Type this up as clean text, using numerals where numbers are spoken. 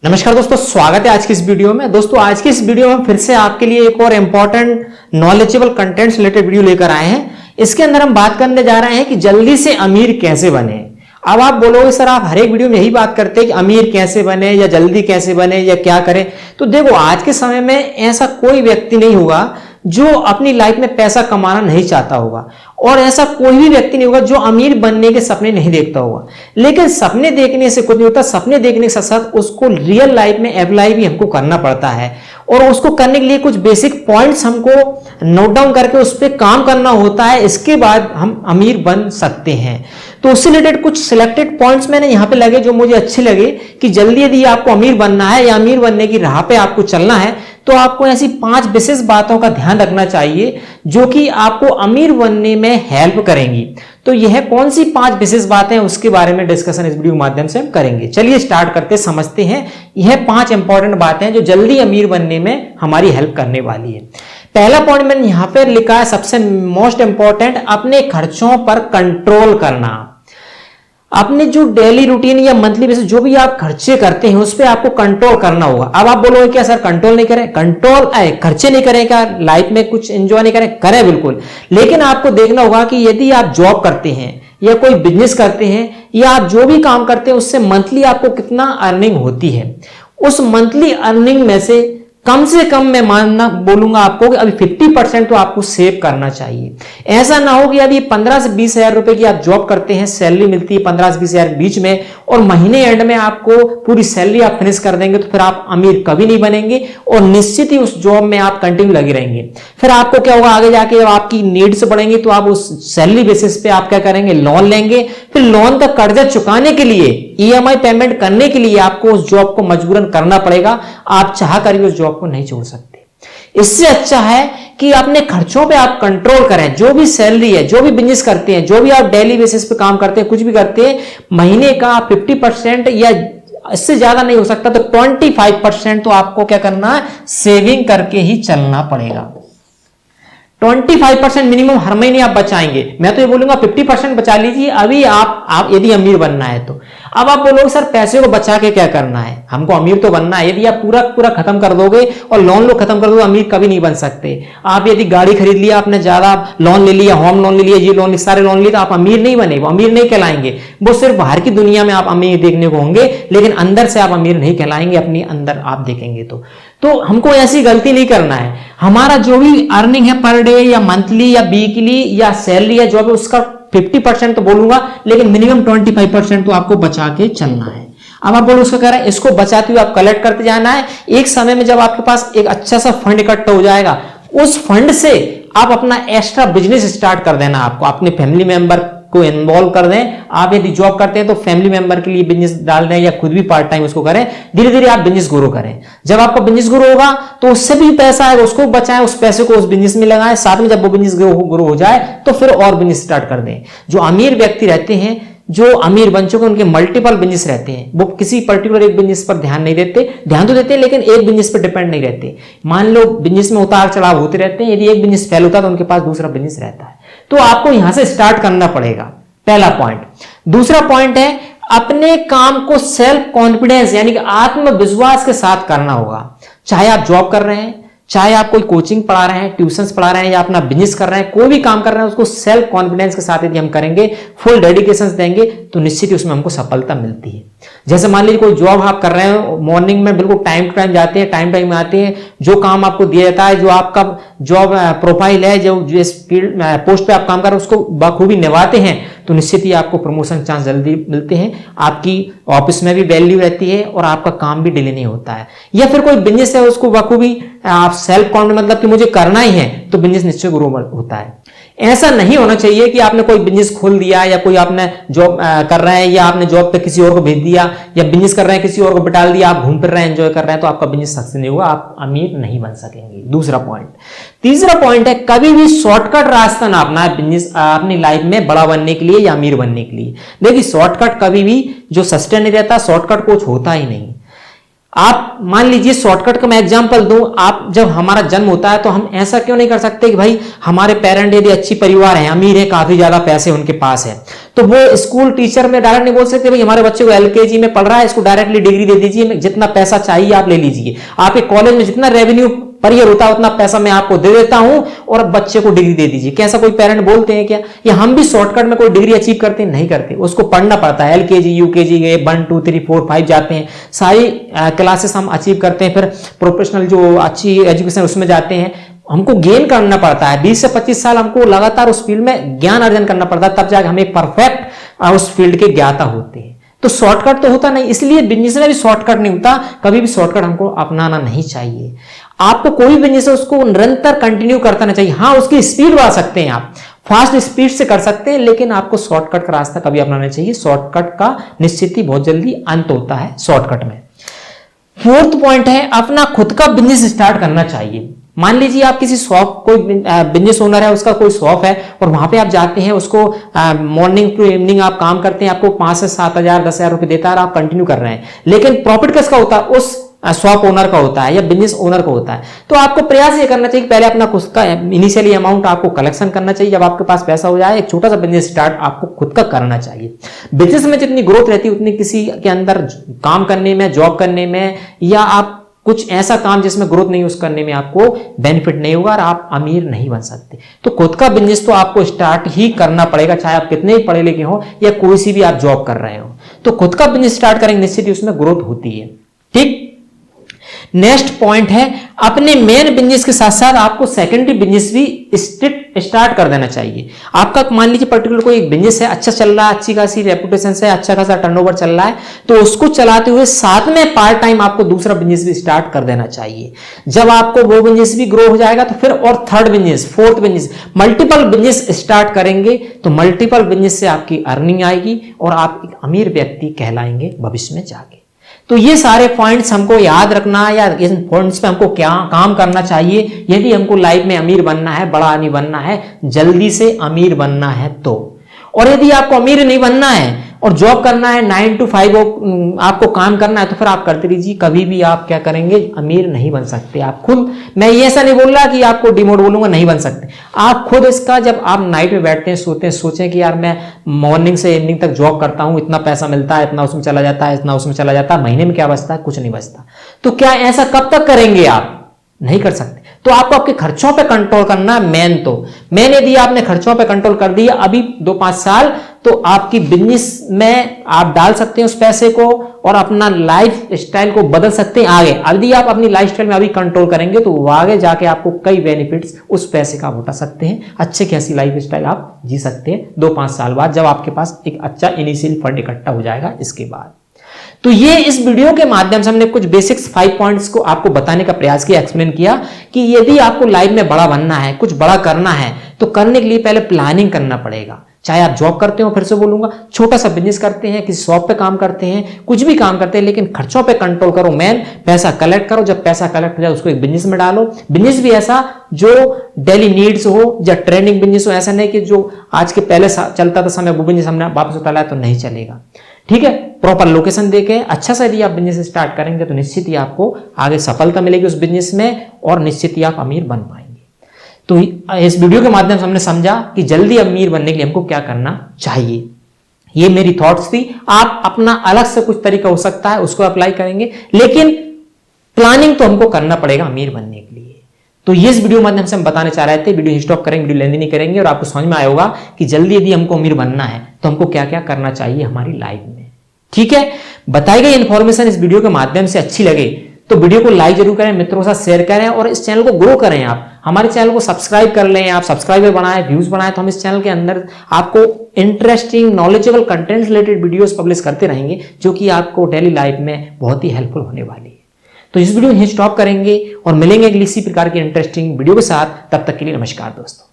नमस्कार दोस्तों, स्वागत है आज की इस वीडियो में। दोस्तों आज की इस वीडियो में फिर से आपके लिए एक और इंपॉर्टेंट नॉलेजेबल कंटेंट से रिलेटेड वीडियो लेकर आए हैं। इसके अंदर हम बात करने जा रहे हैं कि जल्दी से अमीर कैसे बने। अब आप बोलोगे सर आप हर एक वीडियो में यही बात करते हैं कि अमीर कैसे बने या जल्दी कैसे बने या क्या करें। तो देखो आज के समय में ऐसा कोई व्यक्ति नहीं होगा जो अपनी लाइफ में पैसा कमाना नहीं चाहता होगा, और ऐसा कोई भी व्यक्ति नहीं होगा जो अमीर बनने के सपने नहीं देखता होगा। लेकिन सपने देखने से कुछ नहीं होता, सपने देखने के साथ साथ उसको रियल लाइफ में अप्लाई भी हमको करना पड़ता है, और उसको करने के लिए कुछ बेसिक पॉइंट्स हमको नोट डाउन करके उस पर काम करना होता है। इसके बाद हम अमीर बन सकते हैं। तो उससे रिलेटेड कुछ सिलेक्टेड पॉइंट्स मैंने यहाँ पे लगे जो मुझे अच्छे लगे कि जल्दी यदि आपको अमीर बनना है या अमीर बनने की राह पे आपको चलना है तो आपको ऐसी 5 विशेष बातों का ध्यान रखना चाहिए जो कि आपको अमीर बनने में हेल्प करेंगी। तो यह कौन सी 5 विशेष बातें हैं उसके बारे में डिस्कशन इस वीडियो के माध्यम से हम करेंगे। चलिए स्टार्ट करते समझते हैं। यह 5 इंपॉर्टेंट बातें हैं जो जल्दी अमीर बनने में हमारी हेल्प करने वाली है। पहला पॉइंट मैंने यहां पर लिखा है सबसे मोस्ट इंपॉर्टेंट, अपने खर्चों पर कंट्रोल करना। अपने जो डेली रूटीन या मंथली बेसिस जो भी आप खर्चे करते हैं उस पर आपको कंट्रोल करना होगा। अब आप बोलोगे क्या सर कंट्रोल नहीं करें, खर्चे नहीं करें क्या, लाइफ में कुछ एंजॉय नहीं करें? करें बिल्कुल, लेकिन आपको देखना होगा कि यदि आप जॉब करते हैं या कोई बिजनेस करते हैं या आप जो भी काम करते हैं उससे मंथली आपको कितना अर्निंग होती है, उस मंथली अर्निंग में से कम मैं मानना बोलूंगा आपको कि अभी 50% तो आपको सेव करना चाहिए। ऐसा ना हो कि अभी 15 से 20 हजार रुपए की आप जॉब करते हैं, सैलरी मिलती है 15 से 20 हजार बीच में, और महीने एंड में आपको पूरी सैलरी आप फिनिश कर देंगे तो फिर आप अमीर कभी नहीं बनेंगे और निश्चित ही उस जॉब में आप कंटिन्यू लगे रहेंगे। फिर आपको क्या होगा, आगे जाके आपकी नीड्स बढ़ेंगी तो आप उस सैलरी बेसिस पे आप क्या करेंगे, लोन लेंगे। फिर लोन का कर्जा चुकाने के लिए, ईएमआई पेमेंट करने के लिए आपको उस जॉब को मजबूरन करना पड़ेगा। आप चाह कर भी उस जॉब को नहीं छोड़ सकते। इससे अच्छा है कि अपने खर्चों पे आप कंट्रोल करें। जो भी सैलरी है, जो भी बिजनेस करते हैं, जो भी आप डेली बेसिस पे काम करते हैं, कुछ भी करते हैं, महीने का 50% या इससे ज्यादा नहीं हो सकता तो 25% तो आपको क्या करना है, सेविंग करके ही चलना पड़ेगा। 25% मिनिमम हर महीने आप बचाएंगे। मैं तो ये बोलूंगा 50% बचा लीजिए अभी आप यदि अमीर बनना है तो। अब आप बोलोगे सर पैसे को बचा के क्या करना है, हमको अमीर तो बनना है। यदि आप पूरा खत्म कर दोगे और लोन लो खत्म कर दोगे, अमीर कभी नहीं बन सकते। आप यदि गाड़ी खरीद लिया, आपने ज्यादा लोन ले लिया, होम लोन ले लिया, ये लोन सारे लोन लिए, तो आप अमीर नहीं बने, वो अमीर नहीं कहलाएंगे। वो सिर्फ बाहर की दुनिया में आप अमीर देखने को होंगे, लेकिन अंदर से आप अमीर नहीं कहलाएंगे। अपनी अंदर आप देखेंगे तो हमको ऐसी गलती नहीं करना है। हमारा जो भी अर्निंग है पर डे या मंथली या वीकली या सैलरी है जो भी, उसका 50% तो बोलूंगा, लेकिन मिनिमम 25% तो आपको बचा के चलना है। अब आप बोलो उसका कह रहे हैं इसको बचाते हुए आप कलेक्ट करते जाना है। एक समय में जब आपके पास एक अच्छा सा फंड इकट्ठा हो जाएगा, उस फंड से आप अपना एक्स्ट्रा बिजनेस स्टार्ट कर देना। आपको अपने फैमिली मेंबर को इन्वॉल्व कर दें। आप यदि जॉब करते हैं तो फैमिली मेंबर के लिए बिजनेस डाल दें या खुद भी पार्ट टाइम उसको करें। धीरे धीरे आप बिजनेस ग्रो करें। जब आपका बिजनेस ग्रो होगा तो उससे भी पैसा आएगा, उसको बचाएं, उस पैसे को उस बिजनेस में लगाएं। साथ में जब वो बिजनेस ग्रो हो जाए तो फिर और बिजनेस स्टार्ट कर दें। जो अमीर व्यक्ति रहते हैं, जो अमीर बन चुके, उनके मल्टीपल बिजनेस रहते हैं। वो किसी पर्टिकुलर एक बिजनेस पर ध्यान नहीं देते, ध्यान तो देते हैं लेकिन एक बिजनेस पर डिपेंड नहीं रहते। मान लो बिजनेस में उतार चढ़ाव होते रहते हैं, यदि एक बिजनेस फेल होता है तो उनके पास दूसरा बिजनेस रहता है। तो आपको यहां से स्टार्ट करना पड़ेगा, पहला पॉइंट। दूसरा पॉइंट है अपने काम को सेल्फ कॉन्फिडेंस यानी कि आत्मविश्वास के साथ करना होगा। चाहे आप जॉब कर रहे हैं, चाहे आप कोई कोचिंग पढ़ा रहे हैं, ट्यूशंस पढ़ा रहे हैं, या अपना बिजनेस कर रहे हैं, कोई भी काम कर रहे हैं, उसको सेल्फ कॉन्फिडेंस के साथ यदि हम करेंगे, फुल डेडिकेशन देंगे तो निश्चित ही उसमें हमको सफलता मिलती है। जैसे मान लीजिए कोई जॉब आप कर रहे हैं, मॉर्निंग में बिल्कुल टाइम टू टाइम जाते हैं, टाइम टाइम में आते हैं, जो काम आपको दिया जाता है, जो आपका जॉब प्रोफाइल है, जो जिस फील्ड पोस्ट पे आप काम कर रहे हैं उसको बखूबी निभाते हैं तो निश्चित ही आपको प्रमोशन चांस जल्दी मिलते हैं। आपकी ऑफिस में भी वैल्यू रहती है और आपका काम भी डिले नहीं होता है। या फिर कोई बिजनेस है उसको बखूबी आप सेल्फ कॉन्फिडेंस मतलब कि मुझे करना ही है तो बिजनेस निश्चय ग्रो होता है। ऐसा नहीं होना चाहिए कि आपने कोई बिजनेस खोल दिया या कोई आपने जॉब कर रहे हैं या आपने जॉब पे किसी और को भेज दिया या बिजनेस कर रहे हैं किसी और को बिठाल दिया, आप घूम फिर रहे हैं, एंजॉय कर रहे हैं, तो आपका बिजनेस सक्सेस नहीं होगा, आप अमीर नहीं बन सकेंगे। दूसरा पॉइंट। तीसरा पॉइंट है कभी भी शॉर्टकट रास्ता ना अपना बिजनेस अपनी लाइफ में बड़ा बनने के लिए या अमीर बनने के लिए। देखिए शॉर्टकट कभी भी जो सस्टेन नहीं रहता, शॉर्टकट कुछ होता ही नहीं। आप मान लीजिए शॉर्टकट का मैं एग्जांपल दूं, आप जब हमारा जन्म होता है तो हम ऐसा क्यों नहीं कर सकते कि भाई हमारे पेरेंट यदि अच्छी परिवार है, अमीर है, काफी ज्यादा पैसे उनके पास है, तो वो स्कूल टीचर में डायरेक्ट नहीं बोल सकते भाई हमारे बच्चे को एलकेजी में पढ़ रहा है, इसको डायरेक्टली डिग्री दे दीजिए, जितना पैसा चाहिए आप ले लीजिए, आपके कॉलेज में जितना रेवेन्यू पर ईयर होता है उतना पैसा मैं आपको दे देता हूं और बच्चे को डिग्री दे दीजिए। कैसा कोई पेरेंट बोलते हैं क्या? या हम भी शॉर्टकट में कोई डिग्री अचीव करते हैं? नहीं करते, उसको पढ़ना पड़ता है। एलकेजी यूकेजी गए, 1 2 3 4 5 जाते हैं, सारी क्लासेस हम अचीव करते हैं, फिर प्रोफेशनल जो अच्छी एजुकेशन उसमें जाते हैं, हमको गेन करना पड़ता है। 20 से 25 साल हमको लगातार उस फील्ड में ज्ञान अर्जन करना पड़ता है, तब जाकर हम एक परफेक्ट उस फील्ड के ज्ञाता होते हैं। तो शॉर्टकट तो होता नहीं, इसलिए बिजनेस में भी शॉर्टकट नहीं होता, कभी भी शॉर्टकट हमको अपनाना नहीं चाहिए। आपको कोई बिजनेस है उसको निरंतर कंटिन्यू करता रहना चाहिए। हाँ, उसकी स्पीड बढ़ा सकते हैं, आप फास्ट स्पीड से कर सकते हैं, लेकिन आपको शॉर्टकट का रास्ता कभी अपनाना चाहिए। शॉर्टकट का निश्चित ही बहुत जल्दी अंत होता है शॉर्टकट में। 4th पॉइंट है, अपना खुद का बिजनेस स्टार्ट करना चाहिए। मान लीजिए आप किसी शॉप, कोई बिजनेस ओनर है, उसका कोई शॉप है और वहां पे आप जाते हैं, उसको मॉर्निंग टू इवनिंग आप काम करते हैं, आपको 5 से 7 हजार 10 हजार रुपए देता है और आप कंटिन्यू कर रहे हैं, लेकिन प्रॉफिट किसका होता है? उस शॉप ओनर का होता है या बिजनेस ओनर का होता है। तो आपको प्रयास ये करना चाहिए कि पहले अपना खुद का इनिशियली अमाउंट आपको कलेक्शन करना चाहिए। जब आपके पास पैसा हो जाए, एक छोटा सा बिजनेस स्टार्ट आपको खुद का करना चाहिए। बिजनेस में जितनी ग्रोथ रहती है उतनी किसी के अंदर काम करने में, जॉब करने में, या आप कुछ ऐसा काम जिसमें ग्रोथ नहीं, उस करने में आपको बेनिफिट नहीं होगा और आप अमीर नहीं बन सकते। तो खुद का बिजनेस तो आपको स्टार्ट ही करना पड़ेगा, चाहे आप कितने ही पढ़े लिखे हो या कोई सी भी आप जॉब कर रहे हो। तो खुद का बिजनेस स्टार्ट करेंगे, निश्चित ही उसमें ग्रोथ होती है। ठीक, नेक्स्ट पॉइंट है, अपने मेन बिजनेस के साथ साथ आपको सेकेंडरी बिजनेस भी स्टार्ट कर देना चाहिए। आपका मान लीजिए पर्टिकुलर कोई एक बिजनेस है, अच्छा चल रहा है, अच्छी खासी रेपुटेशन से, अच्छा खासा टर्नओवर चल रहा है, तो उसको चलाते हुए साथ में पार्ट टाइम आपको दूसरा बिजनेस भी स्टार्ट कर देना चाहिए। जब आपको वो बिजनेस भी ग्रो हो जाएगा तो फिर और 3rd business, 4th business, multiple business start करेंगे तो मल्टीपल बिजनेस से आपकी अर्निंग आएगी और आप एक अमीर व्यक्ति कहलाएंगे भविष्य में जाके। तो ये सारे पॉइंट्स हमको याद रखना, या इन पॉइंट्स पे हमको क्या काम करना चाहिए यदि हमको लाइफ में अमीर बनना है, बड़ा नहीं बनना है, जल्दी से अमीर बनना है तो। और यदि आपको अमीर नहीं बनना है और जॉब करना है, 9 to 5 आपको काम करना है, तो फिर आप करते रहिए, कभी भी आप क्या करेंगे? अमीर नहीं बन सकते आप खुद। मैं ये ऐसा नहीं बोल रहा कि आपको डिमोट बोलूंगा, नहीं बन सकते आप खुद। इसका जब आप नाइट में बैठते हैं, सोते हैं, सोचें कि यार मैं मॉर्निंग से इवनिंग तक जॉब करता हूं, इतना पैसा मिलता है, इतना उसमें चला जाता है, इतना उसमें चला जाता है, महीने में क्या बचता है? कुछ नहीं बचता। तो क्या ऐसा कब तक करेंगे? आप नहीं कर सकते। तो आपको आपके खर्चों पे कंट्रोल करना है। मेन यदि आपने खर्चों पे कंट्रोल कर दिया अभी 2-5 साल, तो आपकी बिजनेस में आप डाल सकते हैं उस पैसे को और अपना लाइफ स्टाइल को बदल सकते हैं आगे। यदि आप अपनी लाइफ स्टाइल में अभी कंट्रोल करेंगे तो आगे जाके आपको कई बेनिफिट्स उस पैसे का आप उठा सकते हैं। अच्छे खासी लाइफ स्टाइल आप जी सकते हैं 2-5 साल बाद, जब आपके पास एक अच्छा इनिशियल फंड इकट्ठा हो जाएगा इसके बाद। तो ये इस वीडियो के माध्यम से हमने कुछ बेसिक्स 5 पॉइंट्स को आपको बताने का प्रयास किया, एक्सप्लेन किया कि यदि आपको लाइफ में बड़ा बनना है, कुछ बड़ा करना है, तो करने के लिए पहले प्लानिंग करना पड़ेगा। चाहे आप जॉब करते हो, फिर से बोलूंगा, छोटा सा बिजनेस करते हैं, किसी शॉप पे काम करते हैं, कुछ भी काम करते हैं, लेकिन खर्चों पे कंट्रोल करो। मेन पैसा कलेक्ट करो, जब पैसा कलेक्ट हो जाए उसको एक बिजनेस में डालो। बिजनेस भी ऐसा जो डेली नीड्स हो या ट्रेंडिंग बिजनेस हो, ऐसा नहीं कि जो आज के पहले चलता था समय वो बिजनेस हमने वापस उठाया तो नहीं चलेगा। ठीक है, प्रॉपर लोकेशन देके अच्छा सा यदि आप बिजनेस स्टार्ट करेंगे तो निश्चित ही आपको आगे सफलता मिलेगी उस बिजनेस में और निश्चित ही आप अमीर बन पाएंगे। तो इस वीडियो के माध्यम से हमने समझा कि जल्दी अमीर बनने के लिए हमको क्या करना चाहिए। ये मेरी थॉट्स थी। आप अपना अलग से कुछ तरीका हो सकता है उसको अप्लाई करेंगे, लेकिन प्लानिंग तो हमको करना पड़ेगा अमीर बनने के लिए। तो ये इस वीडियो के माध्यम से हम बताने चाह रहे थे। वीडियो स्टॉप करेंगे, वीडियो लेंदी नहीं करेंगे और आपको समझ में आया होगा कि जल्दी यदि हमको अमीर बनना है तो हमको क्या क्या करना चाहिए हमारी लाइफ में। ठीक है, बताई गई इंफॉर्मेशन इस वीडियो के माध्यम से अच्छी लगे तो वीडियो को लाइक जरूर करें, मित्रों के साथ शेयर करें और इस चैनल को ग्रो करें। आप हमारे चैनल को सब्सक्राइब कर लें, आप सब्सक्राइबर बनाएं, व्यूज बनाएं, तो हम इस चैनल के अंदर आपको interesting knowledgeable content related videos publish करते रहेंगे जो कि आपको डेली लाइफ में बहुत ही हेल्पफुल होने वाली है। तो इस वीडियो में स्टॉप करेंगे और मिलेंगे इसी प्रकार की इंटरेस्टिंग वीडियो के साथ। तब तक के लिए नमस्कार दोस्तों।